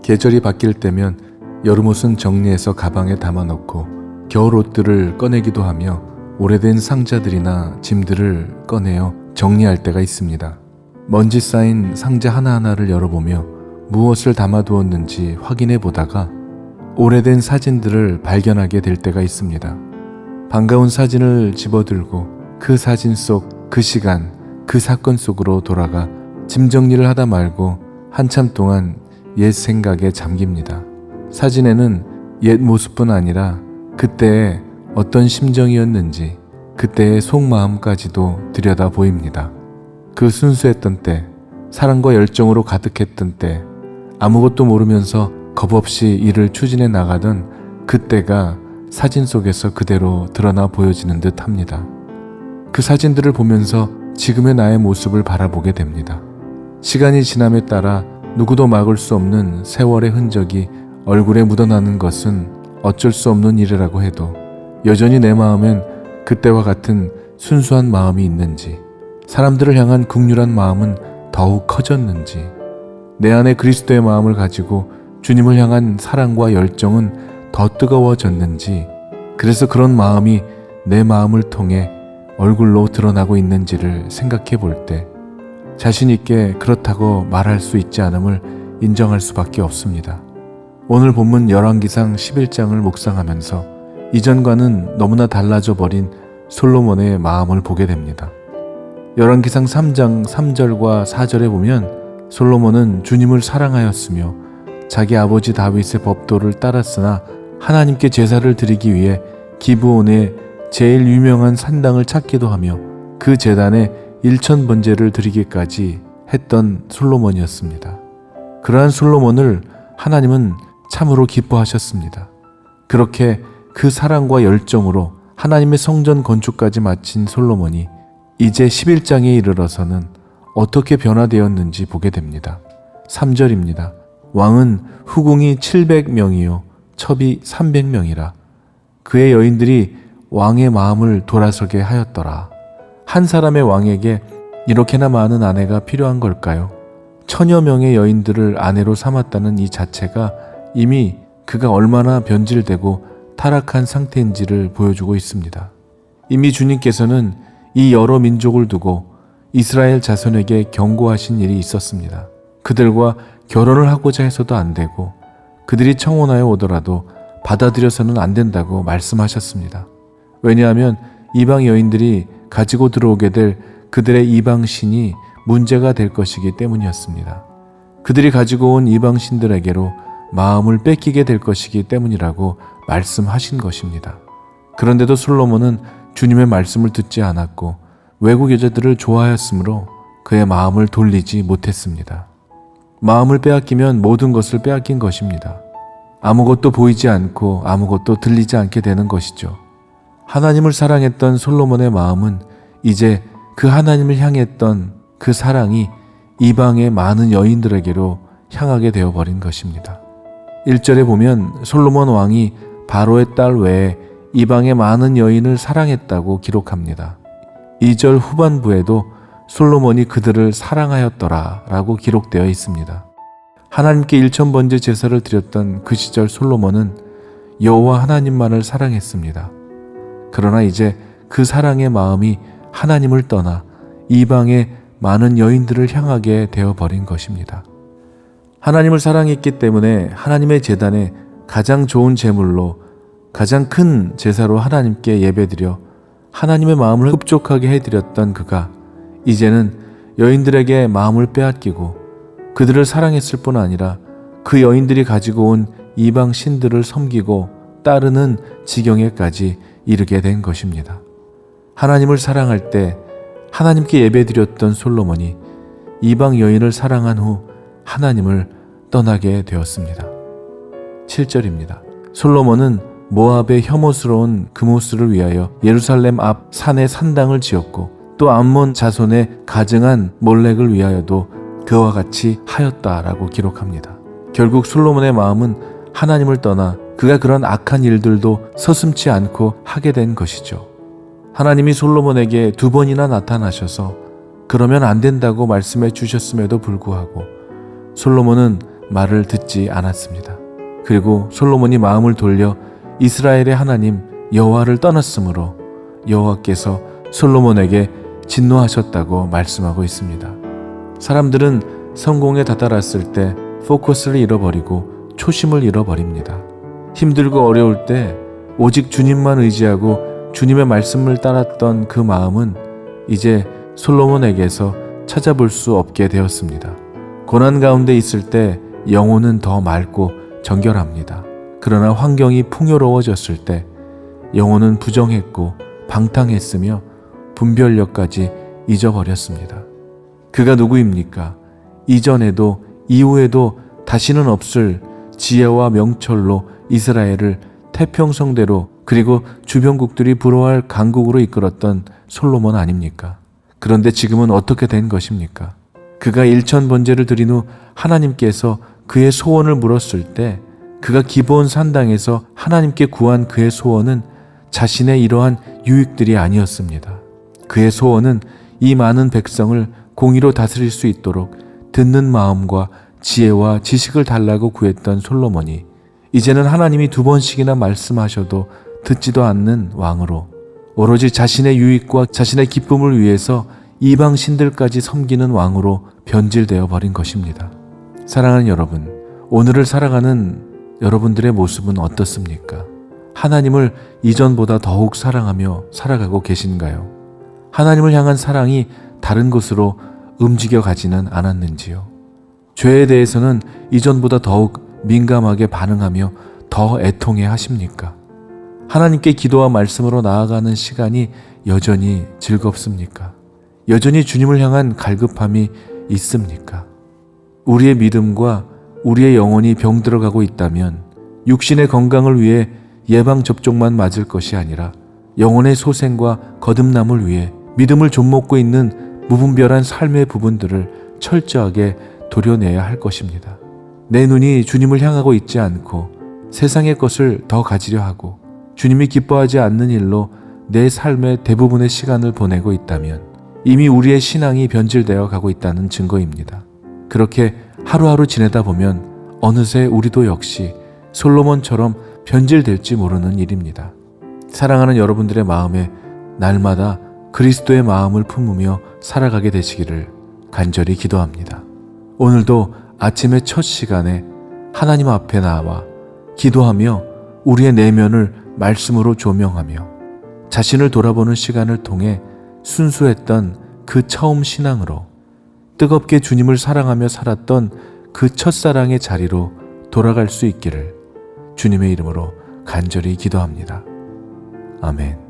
계절이 바뀔 때면 여름옷은 정리해서 가방에 담아놓고 겨울옷들을 꺼내기도 하며 오래된 상자들이나 짐들을 꺼내어 정리할 때가 있습니다. 먼지 쌓인 상자 하나하나를 열어보며 무엇을 담아두었는지 확인해 보다가 오래된 사진들을 발견하게 될 때가 있습니다. 반가운 사진을 집어들고 그 사진 속 그 시간, 그 사건 속으로 돌아가 짐 정리를 하다 말고 한참 동안 옛 생각에 잠깁니다. 사진에는 옛 모습뿐 아니라 그때의 어떤 심정이었는지 그때의 속마음까지도 들여다 보입니다. 그 순수했던 때, 사랑과 열정으로 가득했던 때, 아무것도 모르면서 겁없이 일을 추진해 나가던 그때가 사진 속에서 그대로 드러나 보여지는 듯 합니다. 그 사진들을 보면서 지금의 나의 모습을 바라보게 됩니다. 시간이 지남에 따라 누구도 막을 수 없는 세월의 흔적이 얼굴에 묻어나는 것은 어쩔 수 없는 일이라고 해도 여전히 내 마음엔 그때와 같은 순수한 마음이 있는지, 사람들을 향한 긍휼한 마음은 더욱 커졌는지, 내 안에 그리스도의 마음을 가지고 주님을 향한 사랑과 열정은 더 뜨거워졌는지, 그래서 그런 마음이 내 마음을 통해 얼굴로 드러나고 있는지를 생각해 볼 때 자신 있게 그렇다고 말할 수 있지 않음을 인정할 수밖에 없습니다. 오늘 본문 열왕기상 11장을 묵상하면서 이전과는 너무나 달라져 버린 솔로몬의 마음을 보게 됩니다. 열왕기상 3장 3절과 4절에 보면 솔로몬은 주님을 사랑하였으며 자기 아버지 다윗의 법도를 따랐으나 하나님께 제사를 드리기 위해 기브온의 제일 유명한 산당을 찾기도 하며 그 제단에 1000번제를 드리기까지 했던 솔로몬이었습니다. 그러한 솔로몬을 하나님은 참으로 기뻐하셨습니다. 그렇게 그 사랑과 열정으로 하나님의 성전 건축까지 마친 솔로몬이 이제 11장에 이르러서는 어떻게 변화되었는지 보게 됩니다. 3절입니다. 왕은 후궁이 700명이요 첩이 300명이라 그의 여인들이 왕의 마음을 돌아서게 하였더라. 한 사람의 왕에게 이렇게나 많은 아내가 필요한 걸까요? 1000여 명의 여인들을 아내로 삼았다는 이 자체가 이미 그가 얼마나 변질되고 타락한 상태인지를 보여주고 있습니다. 이미 주님께서는 이 여러 민족을 두고 이스라엘 자손에게 경고하신 일이 있었습니다. 그들과 결혼을 하고자 해서도 안 되고 그들이 청혼하여 오더라도 받아들여서는 안 된다고 말씀하셨습니다. 왜냐하면 이방 여인들이 가지고 들어오게 될 그들의 이방 신이 문제가 될 것이기 때문이었습니다. 그들이 가지고 온 이방 신들에게로 마음을 뺏기게 될 것이기 때문이라고 말씀하신 것입니다. 그런데도 솔로몬은 주님의 말씀을 듣지 않았고 외국 여자들을 좋아하였으므로 그의 마음을 돌리지 못했습니다. 마음을 빼앗기면 모든 것을 빼앗긴 것입니다. 아무것도 보이지 않고 아무것도 들리지 않게 되는 것이죠. 하나님을 사랑했던 솔로몬의 마음은 이제 그 하나님을 향했던 그 사랑이 이방의 많은 여인들에게로 향하게 되어버린 것입니다. 1절에 보면 솔로몬 왕이 바로의 딸 외에 이방의 많은 여인을 사랑했다고 기록합니다. 2절 후반부에도 솔로몬이 그들을 사랑하였더라 라고 기록되어 있습니다. 하나님께 1000번째 제사를 드렸던 그 시절 솔로몬은 여호와 하나님만을 사랑했습니다. 그러나 이제 그 사랑의 마음이 하나님을 떠나 이방의 많은 여인들을 향하게 되어버린 것입니다. 하나님을 사랑했기 때문에 하나님의 제단에 가장 좋은 제물로 가장 큰 제사로 하나님께 예배드려 하나님의 마음을 흡족하게 해드렸던 그가 이제는 여인들에게 마음을 빼앗기고 그들을 사랑했을 뿐 아니라 그 여인들이 가지고 온 이방 신들을 섬기고 따르는 지경에까지 이르게 된 것입니다. 하나님을 사랑할 때 하나님께 예배드렸던 솔로몬이 이방 여인을 사랑한 후 하나님을 떠나게 되었습니다. 7절입니다. 솔로몬은 모압의 혐오스러운 그모스를 위하여 예루살렘 앞 산에 산당을 지었고 또 암몬 자손의 가증한 몰렉을 위하여도 그와 같이 하였다라고 기록합니다. 결국 솔로몬의 마음은 하나님을 떠나 그가 그런 악한 일들도 서슴지 않고 하게 된 것이죠. 하나님이 솔로몬에게 2번이나 나타나셔서 그러면 안 된다고 말씀해 주셨음에도 불구하고 솔로몬은 말을 듣지 않았습니다. 그리고 솔로몬이 마음을 돌려 이스라엘의 하나님 여호와를 떠났으므로 여호와께서 솔로몬에게 진노하셨다고 말씀하고 있습니다. 사람들은 성공에 다다랐을 때 포커스를 잃어버리고 초심을 잃어버립니다. 힘들고 어려울 때 오직 주님만 의지하고 주님의 말씀을 따랐던 그 마음은 이제 솔로몬에게서 찾아볼 수 없게 되었습니다. 고난 가운데 있을 때 영혼은 더 맑고 정결합니다. 그러나 환경이 풍요로워졌을 때 영혼은 부정했고 방탕했으며 분별력까지 잊어버렸습니다. 그가 누구입니까? 이전에도 이후에도 다시는 없을 지혜와 명철로 이스라엘을 태평성대로 그리고 주변국들이 부러워할 강국으로 이끌었던 솔로몬 아닙니까? 그런데 지금은 어떻게 된 것입니까? 그가 일천번제를 드린 후 하나님께서 그의 소원을 물었을 때 그가 기브온 산당에서 하나님께 구한 그의 소원은 자신의 이러한 유익들이 아니었습니다. 그의 소원은 이 많은 백성을 공의로 다스릴 수 있도록 듣는 마음과 지혜와 지식을 달라고 구했던 솔로몬이 이제는 하나님이 2번씩이나 말씀하셔도 듣지도 않는 왕으로 오로지 자신의 유익과 자신의 기쁨을 위해서 이방 신들까지 섬기는 왕으로 변질되어 버린 것입니다. 사랑하는 여러분, 오늘을 살아가는 여러분들의 모습은 어떻습니까? 하나님을 이전보다 더욱 사랑하며 살아가고 계신가요? 하나님을 향한 사랑이 다른 곳으로 움직여 가지는 않았는지요? 죄에 대해서는 이전보다 더욱 민감하게 반응하며 더 애통해 하십니까? 하나님께 기도와 말씀으로 나아가는 시간이 여전히 즐겁습니까? 여전히 주님을 향한 갈급함이 있습니까? 우리의 믿음과 우리의 영혼이 병들어가고 있다면 육신의 건강을 위해 예방접종만 맞을 것이 아니라 영혼의 소생과 거듭남을 위해 믿음을 좀먹고 있는 무분별한 삶의 부분들을 철저하게 도려내야 할 것입니다. 내 눈이 주님을 향하고 있지 않고 세상의 것을 더 가지려 하고 주님이 기뻐하지 않는 일로 내 삶의 대부분의 시간을 보내고 있다면 이미 우리의 신앙이 변질되어 가고 있다는 증거입니다. 그렇게 하루하루 지내다 보면 어느새 우리도 역시 솔로몬처럼 변질될지 모르는 일입니다. 사랑하는 여러분들의 마음에 날마다 그리스도의 마음을 품으며 살아가게 되시기를 간절히 기도합니다. 오늘도 아침의 첫 시간에 하나님 앞에 나와 기도하며 우리의 내면을 말씀으로 조명하며 자신을 돌아보는 시간을 통해 순수했던 그 처음 신앙으로 뜨겁게 주님을 사랑하며 살았던 그 첫사랑의 자리로 돌아갈 수 있기를 주님의 이름으로 간절히 기도합니다. 아멘.